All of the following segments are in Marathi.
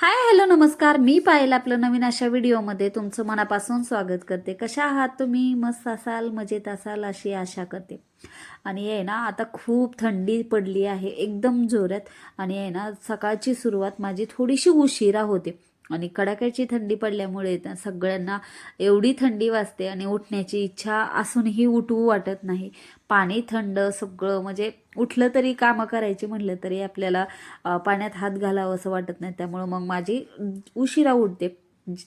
हाय हॅलो नमस्कार. मी पायल आपलं नवीन अशा व्हिडिओमध्ये तुमचं मनापासून स्वागत करते. कशा आहात तुम्ही? मस्त असाल, मजेत असाल अशी आशा करते. आणि आहे ना, आता खूप थंडी पडली आहे एकदम जोरात. आणि आहे ना, सकाळची सुरुवात माझी थोडीशी उशिरा होते. आणि कडाक्याची थंडी पडल्यामुळे ना सगळ्यांना एवढी थंडी वाजते आणि उठण्याची इच्छा असूनही उठवू वाटत नाही. पाणी थंड सगळं, म्हणजे उठलं तरी कामं करायची म्हटलं तरी आपल्याला पाण्यात हात घालावं असं वाटत नाही. त्यामुळं मग माझी उशिरा उठते,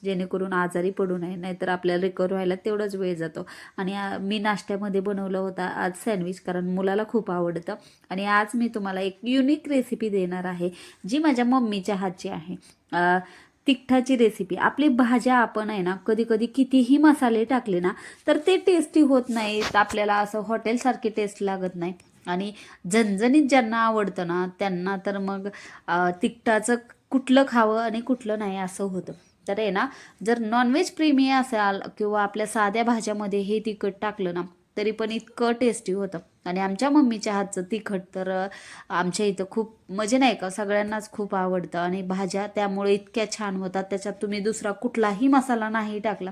जेणेकरून आजारी पडू नये. नाहीतर आपल्याला रिकवर व्हायला तेवढाच वेळ जातो. आणि मी नाश्त्यामध्ये बनवलं होता आज सँडविच, कारण मुलाला खूप आवडतं. आणि आज मी तुम्हाला एक युनिक रेसिपी देणार आहे, जी माझ्या मम्मीच्या हातची आहे. तिखटाची रेसिपी. आपली भाज्या आपण आहे ना, कधी कधी कितीही मसाले टाकले ना तर ते टेस्टी होत नाहीत, आपल्याला असं हॉटेलसारखी टेस्ट लागत नाही. आणि झणझणीत ज्यांना आवडतं ना त्यांना तर मग तिखटाचं कुठलं खावं आणि कुठलं नाही असं होतं. तर आहे ना, जर नॉनव्हेज प्रेमी असाल किंवा आपल्या साध्या भाज्यामध्ये हे तिखट टाकलं ना तरी पण इतकं टेस्टी होतं. आणि आमच्या मम्मीच्या हातचं तिखट तर आमच्या इथं खूप, म्हणजे नाही का, सगळ्यांनाच खूप आवडतं. आणि भाज्या त्यामुळे इतक्या छान होतात, त्याच्यात तुम्ही दुसरा कुठलाही मसाला नाही टाकला,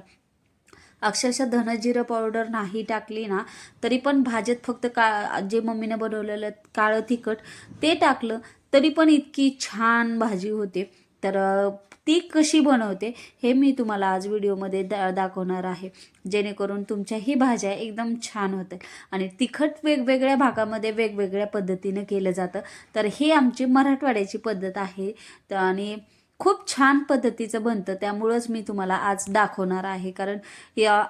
अक्षरशः धनजिरं पावडर नाही टाकली ना तरी पण भाज्यात फक्त जे मम्मीने बनवलेलं काळं तिखट ते टाकलं तरी पण इतकी छान भाजी होते. तर ती कशी बनवते हे मी तुम्हाला आज व्हिडिओमध्ये दाखवणार आहे, जेणेकरून तुमच्याही भाज्या एकदम छान होतात. आणि तिखट वेगवेगळ्या भागामध्ये वेगवेगळ्या पद्धतीने केलं जातं. तर ही आमची मराठवाड्याची पद्धत आहे. आणि खूप छान पद्धतीचं बनतं, त्यामुळंच मी तुम्हाला आज दाखवणार आहे. कारण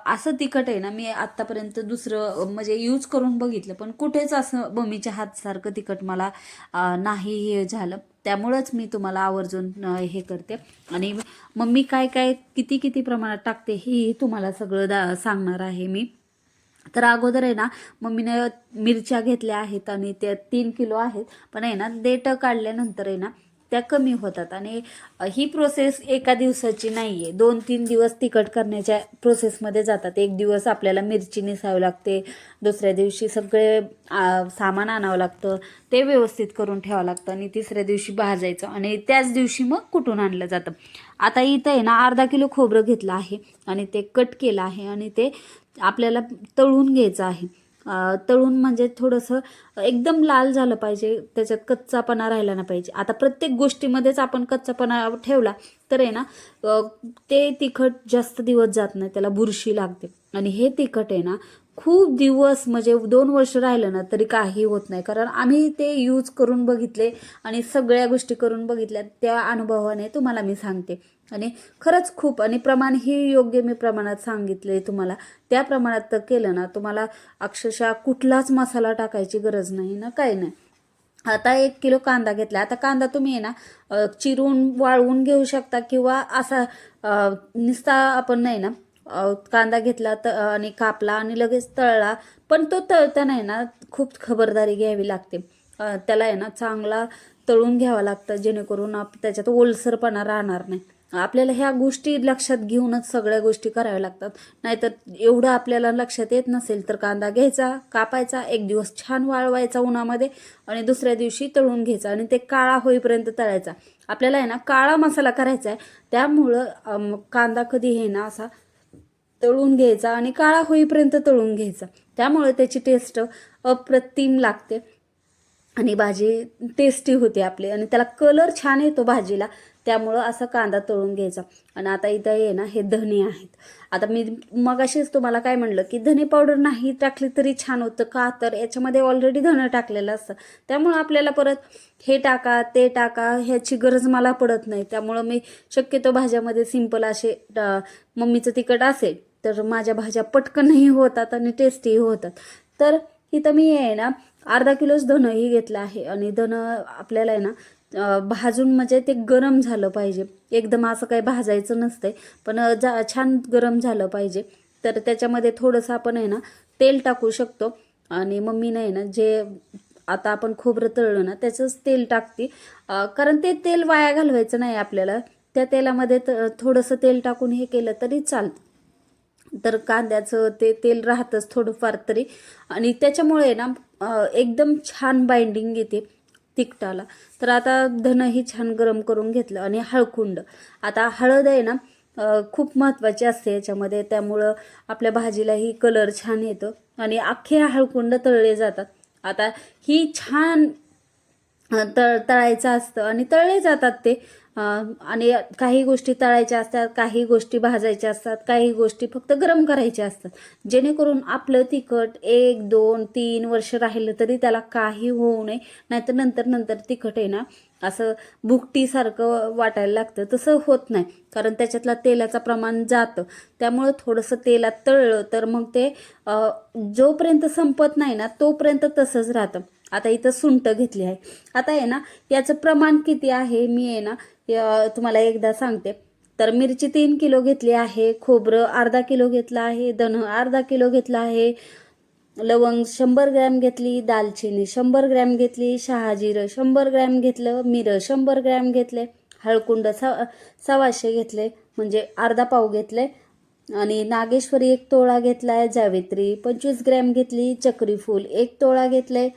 असं तिखट आहे ना, मी आत्तापर्यंत दुसरं म्हणजे यूज करून बघितलं पण कुठेच असं मम्मीच्या हातसारखं तिखट मला नाही हे झालं. त्यामुळंच मी तुम्हाला आवर्जून हे करते. आणि मम्मी काय काय किती किती प्रमाणात टाकते हे तुम्हाला सगळं सांगणार आहे मी. तर अगोदर आहे ना, मम्मीने मिरच्या घेतल्या आहेत आणि त्या 3 किलो आहेत. पण आहे ना, देठ काढल्यानंतर आहे ना त्या कमी होतात. आणि ही प्रोसेस एका दिवसाची नाही आहे, 2-3 दिवस तिखट करण्याच्या प्रोसेसमध्ये जातात. एक दिवस आपल्याला मिरची नेसावी लागते, दुसऱ्या दिवशी सगळे सामान आणावं लागतं, ते व्यवस्थित करून ठेवावं लागतं, आणि तिसऱ्या दिवशी भाजायचं, आणि त्याच दिवशी मग कुठून आणलं जातं. आता इथं आहे ना, अर्धा किलो खोबरं घेतलं आहे आणि ते कट केलं आहे आणि ते आपल्याला तळून घ्यायचं आहे. तळून म्हणजे थोडंसं एकदम लाल झालं पाहिजे, त्याच्यात कच्चापणा राहिला नाही पाहिजे. आता प्रत्येक गोष्टीमध्येच आपण कच्चापणा ठेवला तर आहे ना, ते तिखट जास्त दिवस जात नाही, त्याला बुरशी लागते. आणि हे तिखट आहे ना, खूप दिवस म्हणजे 2 वर्ष राहिलं ना तरी काही होत नाही, कारण आम्ही ते यूज करून बघितले आणि सगळ्या गोष्टी करून बघितल्या, त्या अनुभवाने तुम्हाला मी सांगते. आणि खरंच खूप, आणि प्रमाण ही योग्य मी प्रमाणात सांगितले तुम्हाला, त्या प्रमाणात तर केलं ना तुम्हाला अक्षरशः कुठलाच मसाला टाकायची गरज नाही ना, काही नाही. आता 1 किलो कांदा घेतला. आता कांदा तुम्ही आहे ना चिरून वाळवून घेऊ शकता, किंवा असा नुसता आपण नाही ना, कांदा घेतला तर आणि कापला आणि लगेच तळला. पण तो तळताना आहे ना खूप खबरदारी घ्यावी लागते. त्याला आहे ना चांगला तळून घ्यावा लागतं, जेणेकरून त्याच्यात ओलसरपणा राहणार नाही. आपल्याला ह्या गोष्टी लक्षात घेऊनच सगळ्या गोष्टी कराव्या लागतात. नाहीतर एवढं आपल्याला लक्षात येत नसेल तर कांदा घ्यायचा, कापायचा, एक दिवस छान वाळवायचा उन्हामध्ये, आणि दुसऱ्या दिवशी तळून घ्यायचा आणि ते काळा होईपर्यंत तळायचा. आपल्याला आहे ना काळा मसाला करायचा आहे, त्यामुळं कांदा कधी हे ना असा तळून घ्यायचा आणि काळा होईपर्यंत तळून घ्यायचा. त्यामुळे त्याची टेस्ट अप्रतिम लागते आणि भाजी टेस्टी होते आपली, आणि त्याला कलर छान येतो भाजीला. त्यामुळं असा कांदा तळून घ्यायचा. आणि आता इथं आहे ना, हे धने आहेत. आता मी मगाशीच तुम्हाला काय म्हणलं की धने पावडर नाही टाकली तरी छान होतं, का तर याच्यामध्ये ऑलरेडी धनं टाकलेलं असतं. त्यामुळं आपल्याला परत हे टाका ते टाका ह्याची गरज मला पडत नाही. त्यामुळं मी शक्यतो भाज्यामध्ये सिंपल असे मम्मीचं तिखट असेल तर माझ्या भाज्या पटकनही होतात आणि टेस्टीही होतात. तर इथं मी आहे ना अर्धा किलोच धनंही घेतलं आहे. आणि धनं आपल्याला आहे ना भाजून, म्हणजे ते गरम झालं पाहिजे, एकदम असं काही भाजायचं नसतंय, पण छान गरम झालं पाहिजे. तर त्याच्यामध्ये थोडंसं आपण आहे ना तेल टाकू शकतो. आणि मम्मीने आहे ना, जे आता आपण खोबरं तळलं ना त्याचंच तेल टाकते, कारण ते तेल वाया घालवायचं नाही आपल्याला. त्या तेलामध्ये थोडंसं तेल टाकून हे केलं तरी चालतं. तर कांद्याचं ते तेल राहतंच थोडंफार तरी, आणि त्याच्यामुळे ना एकदम छान बाइंडिंग येते. तिखटाला. तर आता धनंही छान गरम करून घेतलं आणि हळकुंड. आता हळद आहे ना खूप महत्त्वाची असते याच्यामध्ये, त्यामुळं आपल्या भाजीलाही कलर छान येतो आणि अख्खे हळकुंड तळले जातात. आता ही छान तळायचं असतं आणि तळले जातात ते. आणि काही गोष्टी तळायच्या असतात, काही गोष्टी भाजायच्या असतात, काही गोष्टी फक्त गरम करायच्या असतात, जेणेकरून आपलं तिखट 1 2 3 वर्ष राहिलं तरी त्याला काही होऊ नये. नाहीतर नंतर तिखट आहे ना असं भुकटीसारखं वाटायला लागतं. तसं होत नाही, कारण त्याच्यातला तेलाचं प्रमाण जातं. त्यामुळं थोडंसं तेलात तळलं तर मग ते जोपर्यंत संपत नाही ना तोपर्यंत तसंच राहतं. आता इथं सुंठ घेतली आहे. आता आहे ना याचं प्रमाण किती आहे मी आहे ना तुम्हाला एकदा सांगते. तर मिरची 3 किलो घेतली आहे, खोबरं अर्धा किलो घेतलं आहे, धन अर्धा किलो घेतला आहे, लवंग 100 ग्रॅम घेतली, दालचिनी 100 ग्रॅम घेतली, शहाजिरं 100 ग्रॅम घेतलं, मिरं 100 ग्रॅम घेतले, हळकुंड 125 घेतले, म्हणजे अर्धा पाव घेतले, आणि नागेश्वरी 1 तोळा घेतलाय, जावित्री 25 ग्रॅम घेतली, चक्री फूल 1 तोळा घेतले,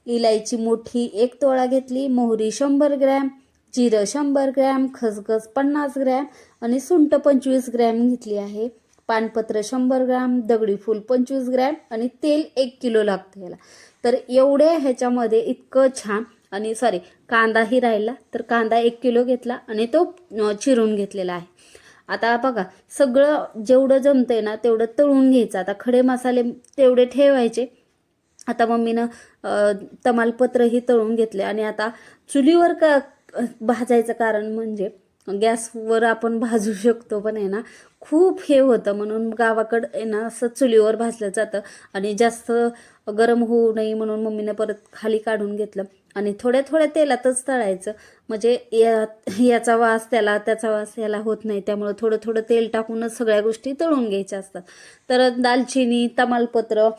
इलायची मोठी 1 तोळा घेतली, मोहरी 100 ग्रॅम, जिरं 100 ग्रॅम, खसखस 50 ग्रॅम आणि सुंठ 25 ग्रॅम घेतली आहे, पानपत्र 100 ग्रॅम, दगडी फूल 25 ग्रॅम आणि तेल 1 किलो लागतं याला. तर एवढे ह्याच्यामध्ये इतकं छान. आणि सॉरी, कांदाही राहिला, तर कांदा 1 किलो घेतला आणि तो चिरून घेतलेला आहे. आता बघा सगळं जेवढं जमतंय ना तेवढं तळून घ्यायचं. आता खडे मसाले तेवढे ठेवायचे. आता मम्मीनं तमालपत्रही तळून घेतले आणि आता चुलीवर भाजायचं कारण म्हणजे गॅसवर आपण भाजू शकतो, पण आहे ना खूप हे होतं, म्हणून गावाकडं आहे ना असं चुलीवर भाजलं जातं. आणि जास्त गरम होऊ नये म्हणून मम्मीनं परत खाली काढून घेतलं आणि थोड्या थोड्या तेलातच तळायचं, म्हणजे याचा वास त्याला, त्याचा वास याला होत नाही. त्यामुळं थोडं थोडं तेल टाकूनच सगळ्या गोष्टी तळून घ्यायच्या असतात. तर दालचिनी, तमालपत्र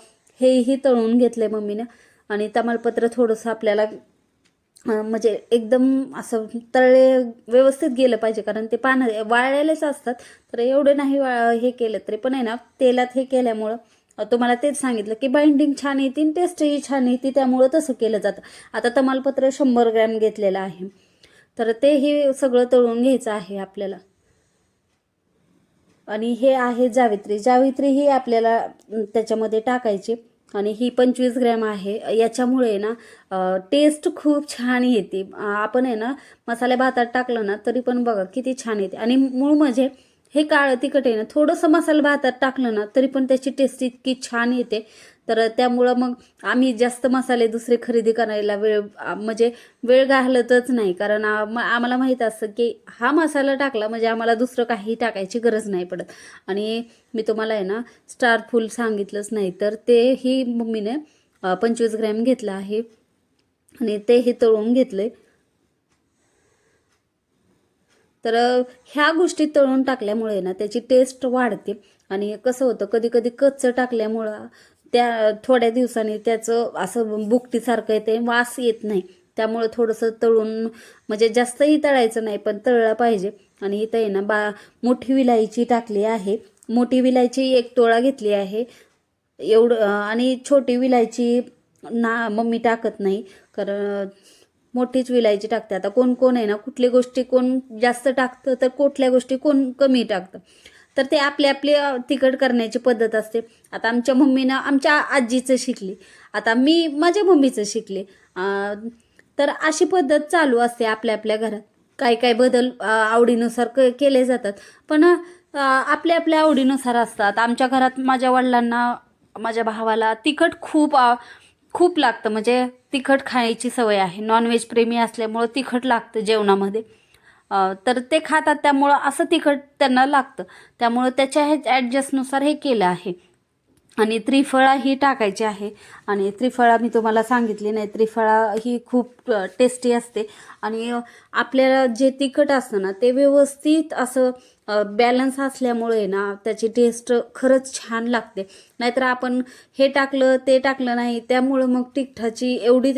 हेही तळून घेतले मम्मीनं. आणि तमालपत्र थोडंसं आपल्याला म्हणजे एकदम असं तळले व्यवस्थित गेलं पाहिजे, कारण ते पानं वाळलेलेच असतात. तर एवढे नाही हे केलं तरी पण आहे ना तेलात हे केल्यामुळं तुम्हाला तेच सांगितलं की बाइंडिंग छान येते आणि टेस्टही छान येते, त्यामुळं तसं केलं जातं. आता तमालपत्र 100 ग्रॅम घेतलेलं आहे, तर तेही सगळं तळून घ्यायचं आहे आपल्याला. आणि हे आहे जावित्री ही आपल्याला त्याच्यामध्ये टाकायची आणि ही 25 ग्रॅम आहे. याच्यामुळे ना टेस्ट खूप छान येते. आपण आहे ना मसाले भातात टाकलं ना तरी पण बघा किती छान येते. आणि मूळ म्हणजे हे काळं तिखट आहे ना, थोडंसं मसाला भातात टाकलं ना तरी पण त्याची टेस्ट इतकी छान येते. तर त्यामुळं मग आम्ही जास्त मसाले दुसरे खरेदी करायला म्हणजे वेळ घालतच नाही, कारण आम्हाला माहीत असतं की हा मसाला टाकला म्हणजे आम्हाला दुसरं काही टाकायची गरज नाही पडत. आणि मी तुम्हाला आहे ना स्टार फूल सांगितलंच नाही, तर तेही मम्मीने 25 ग्रॅम घेतलं आहे आणि तेही तळून घेतले. तर ह्या गोष्टी तळून टाकल्यामुळे ना त्याची टेस्ट वाढते. आणि कसं होतं कधी कधी कच्चं टाकल्यामुळं त्या थोड्या दिवसांनी त्याचं असं बुकटीसारखं येते, वास येत नाही. त्यामुळं थोडंसं तळून म्हणजे जास्तही तळायचं नाही, पण तळलं पाहिजे. आणि इथं आहे ना मोठी विलायची टाकली आहे. मोठी विलायची 1 तोळा घेतली आहे एवढं. आणि छोटी विलायची ना मम्मी टाकत नाही, कारण मोठीच विलायची टाकते. आता कोण कोण आहे ना कुठली गोष्टी कोण जास्त टाकतं तर कुठल्या गोष्टी कोण कमी टाकतं, तर ते आपली आपली तिखट करण्याची पद्धत असते. आता आमच्या मम्मीनं आमच्या आजीचं शिकली, आता मी माझ्या मम्मीचं शिकले. तर अशी पद्धत चालू असते आपल्या आपल्या घरात. काही काही बदल आवडीनुसार केले जातात, पण आपल्या आपल्या आवडीनुसार असतात. आमच्या घरात माझ्या वडिलांना, माझ्या भावाला तिखट खूप लागतं, म्हणजे तिखट खायची सवय आहे. नॉनव्हेज प्रेमी असल्यामुळं तिखट लागतं जेवणामध्ये. तर ते खातात, त्यामुळं असं तिखट त्यांना लागतं. त्यामुळं त्याच्या ॲडजस्टनुसार हे केलं आहे. आणि त्रिफळा ही टाकायची आहे. आणि त्रिफळा मी तुम्हाला सांगितली नाही, त्रिफळा ही खूप टेस्टी असते. आणि आपल्याला जे तिखट असतं ना ते व्यवस्थित असं बॅलन्स असल्यामुळे ना त्याची टेस्ट खरंच छान लागते. नाहीतर आपण हे टाकलं ते टाकलं नाही, त्यामुळं मग तिखटाची एवढी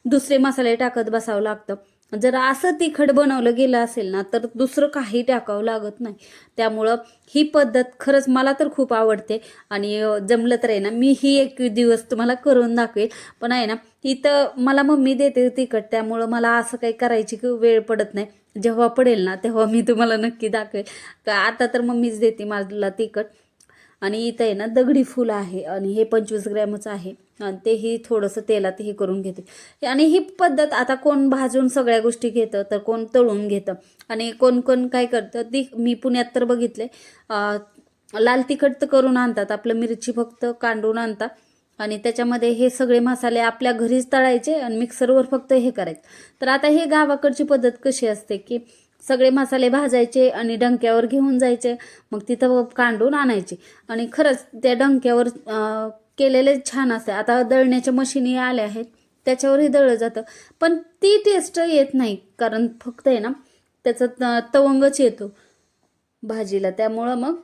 दुसरे मसाले टाकत बसावं लागतं. जर असं तिखट बनवलं गेलं असेल ना तर दुसरं काही टाकावं लागत नाही. त्यामुळं ही पद्धत खरंच मला तर खूप आवडते आणि जमलं तर आहे ना मी ही एक दिवस तुम्हाला करून दाखवेल. पण आहे ना इथं मला मम्मी देते तिखट, त्यामुळं मला असं काही करायची वेळ पडत नाही. जेव्हा पडेल ना तेव्हा मी तुम्हाला नक्की दाखवेल. आता तर मम्मीच देते मला तिखट. आणि इथं आहे ना दगडी फूल आहे आणि हे 25 ग्रॅमच आहे आणि तेही थोडंसं तेलात हे करून घेते. आणि ही पद्धत आता कोण भाजून सगळ्या गोष्टी घेतं तर कोण तळून घेतं आणि कोण कोण काय करतं ती मी पुण्यात तर बघितले लाल तिखट तर करून आणतात, आपलं मिरची फक्त कांडून आणतात आणि त्याच्यामध्ये हे सगळे मसाले आपल्या घरीच तळायचे आणि मिक्सरवर फक्त हे करायचं. तर आता हे गावाकडची पद्धत कशी असते की सगळे मसाले भाजायचे आणि डंक्यावर घेऊन जायचे, मग तिथं कांडून आणायचे आणि खरंच त्या डंक्यावर केलेले छान असते. आता दळण्याच्या मशिनी आल्या आहेत त्याच्यावरही दळलं जातं, पण ती टेस्ट येत नाही कारण फक्त आहे ना त्याचा तवंगच येतो भाजीला. त्यामुळं मग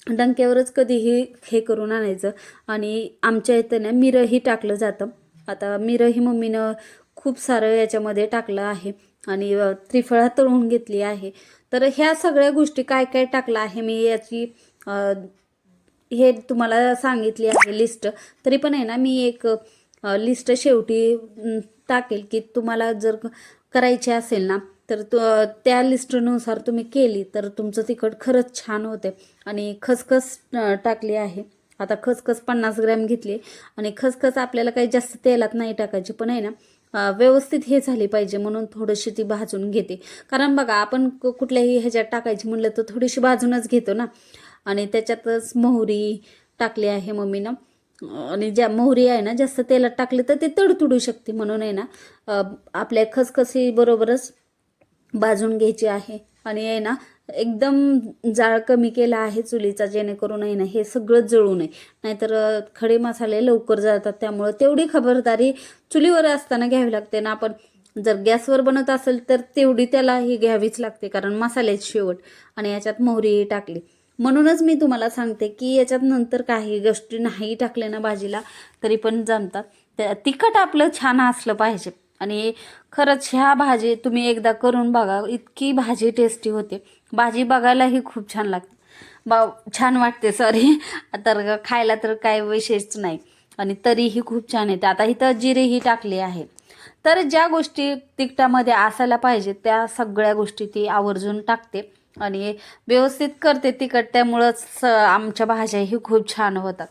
डंक्यावरच कधीही हे करून आणायचं. आणि आमच्या इथं ना मिरंही टाकलं जातं. आता मिरंही मम्मीनं खूप सारं याच्यामध्ये टाकलं आहे आणि त्रिफळा तळून घेतली आहे. तर ह्या सगळ्या गोष्टी काय काय टाकलं आहे मी याची हे तुम्हाला सांगितली आहे लिस्ट. तरी पण आहे ना मी एक लिस्ट शेवटी टाकेल की तुम्हाला जर करायची असेल ना तर त्या लिस्टनुसार तुम्ही केली तर तुमचं तिखट खरंच छान होते. आणि खसखस टाकली आहे. आता खसखस 50 ग्रॅम घेतली आणि खसखस आपल्याला काही जास्त तेलात नाही टाकायची, पण आहे ना व्यवस्थित हे झाली पाहिजे म्हणून थोडीशी ती भाजून घेते. कारण बघा आपण कुठल्याही ह्याच्यात टाकायची म्हणलं तर थोडीशी भाजूनच घेतो ना. आणि त्याच्यातच मोहरी टाकली आहे मम्मीनं आणि ज्या मोहरी आहे ना जास्त तेलात टाकली तर ते तडतडू शकते, म्हणून आहे ना आपल्या खसखसी बरोबरच भाजून घ्यायची आहे. आणि आहे ना एकदम जाळ कमी केला आहे चुलीचा जेणेकरून आहे ना हे सगळं जळू नये, नाहीतर खडे मसाले लवकर जातात. त्यामुळं तेवढी खबरदारी चुलीवर असताना घ्यावी लागते ना. आपण जर गॅसवर बनत असेल तर तेवढी त्याला ही घ्यावीच लागते कारण मसाल्याची शेवट. आणि याच्यात मोहरी टाकली म्हणूनच मी तुम्हाला सांगते की याच्यात नंतर काही गोष्टी नाही टाकल्या ना भाजीला तरी पण जमतात. तिखट आपलं छान असलं पाहिजे. आणि खरंच ह्या भाजी तुम्ही एकदा करून बघा, इतकी भाजी टेस्टी होते. भाजी बघायलाही खूप छान लागते, छान वाटते सॉरी. तर खायला तर काय विशेष नाही आणि तरीही खूप छान येते. आता इथं जिरेही टाकली आहे. तर ज्या गोष्टी तिखटामध्ये असायला पाहिजे त्या सगळ्या गोष्टी ती आवर्जून टाकते आणि व्यवस्थित करते तिखट. त्यामुळंच आमच्या भाज्याही खूप छान होतात.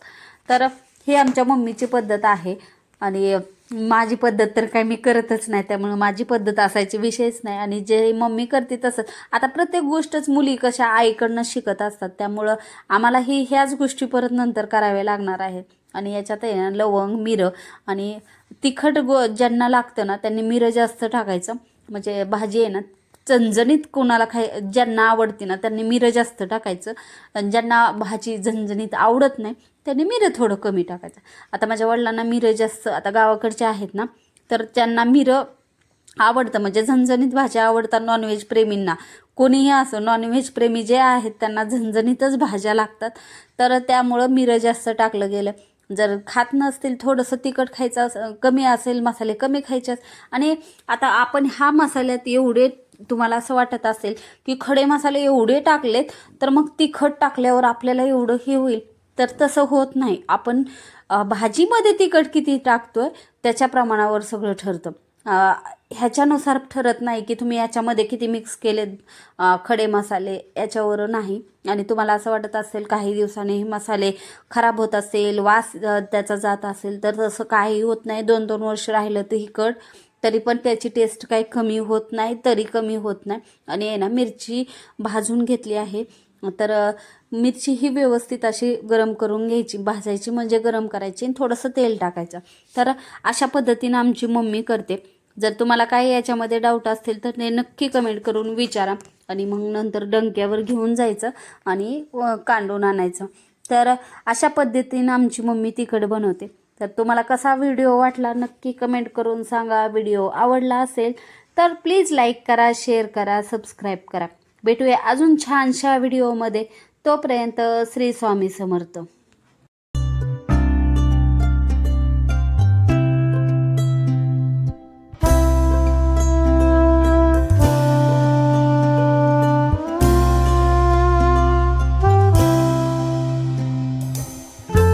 तर ही आमच्या मम्मीची पद्धत आहे आणि माझी पद्धत तर काही मी करतच नाही, त्यामुळे माझी पद्धत असायची विषयच नाही. आणि जे मम्मी करते तसं आता प्रत्येक गोष्टच मुली कशा आईकडनं शिकत असतात, त्यामुळं आम्हालाही ह्याच गोष्टी परत नंतर कराव्या लागणार आहेत. आणि याच्यात आहे ना लवंग मिरं आणि तिखट ज्यांना लागतं ना त्यांनी मिरं जास्त टाकायचं, म्हणजे भाजी आहे ना झणझणीत कोणाला ज्यांना आवडते ना त्यांनी मिरं जास्त टाकायचं आणि ज्यांना भाजी झणझणीत आवडत नाही त्यांनी मिरं थोडं कमी टाकायचं. आता माझ्या वडिलांना मिरं जास्त, आता गावाकडचे आहेत ना तर त्यांना मिरं आवडतं, म्हणजे झणझणीत भाज्या आवडतात. नॉनव्हेज प्रेमींना कोणीही असो, नॉनव्हेज प्रेमी जे आहेत त्यांना झणझणीतच भाज्या लागतात. तर त्यामुळं मिरं जास्त टाकलं गेलं. जर खात नसतील, थोडंसं तिखट खायचं कमी असेल, मसाले कमी खायचे. आणि आता आपण ह्या मसाल्यात एवढे तुम्हाला असं वाटत असेल की खडे मसाले एवढे टाकलेत तर मग तिखट टाकल्यावर आपल्याला एवढं हे होईल, तर तसं होत नाही. आपण भाजीमध्ये तिखट किती टाकतोय त्याच्या प्रमाणावर सगळं ठरतं. ह्याच्यानुसार ठरत नाही की तुम्ही याच्यामध्ये किती मिक्स केले खडे मसाले, याच्यावर नाही. आणि तुम्हाला असं वाटत असेल काही दिवसांनी मसाले खराब होत असेल, वास त्याचा जात असेल, तर तसं काही होत नाही. 2-2 वर्ष राहिलं तिखट तरी पण त्याची टेस्ट काही कमी होत नाही, तरी कमी होत नाही. आणि आहे ना मिरची भाजून घेतली आहे, तर मिरची ही व्यवस्थित अशी गरम करून घ्यायची, भाजायची म्हणजे गरम करायची आणि थोडंसं तेल टाकायचं. तर अशा पद्धतीनं आमची मम्मी करते. जर तुम्हाला काही याच्यामध्ये डाऊट असतील तर ते नक्की कमेंट करून विचारा. आणि मग नंतर डंक्यावर घेऊन जायचं आणि कांडून आणायचं. तर अशा पद्धतीनं आमची मम्मी तिखट बनवते. तर तुम्हाला कसा व्हिडिओ वाटला नक्की कमेंट करून सांगा. व्हिडिओ आवडला असेल तर प्लीज लाईक करा, शेअर करा, सबस्क्राईब करा. भेटूया अजून छानशा व्हिडिओमध्ये. तोपर्यंत श्री स्वामी समर्थ.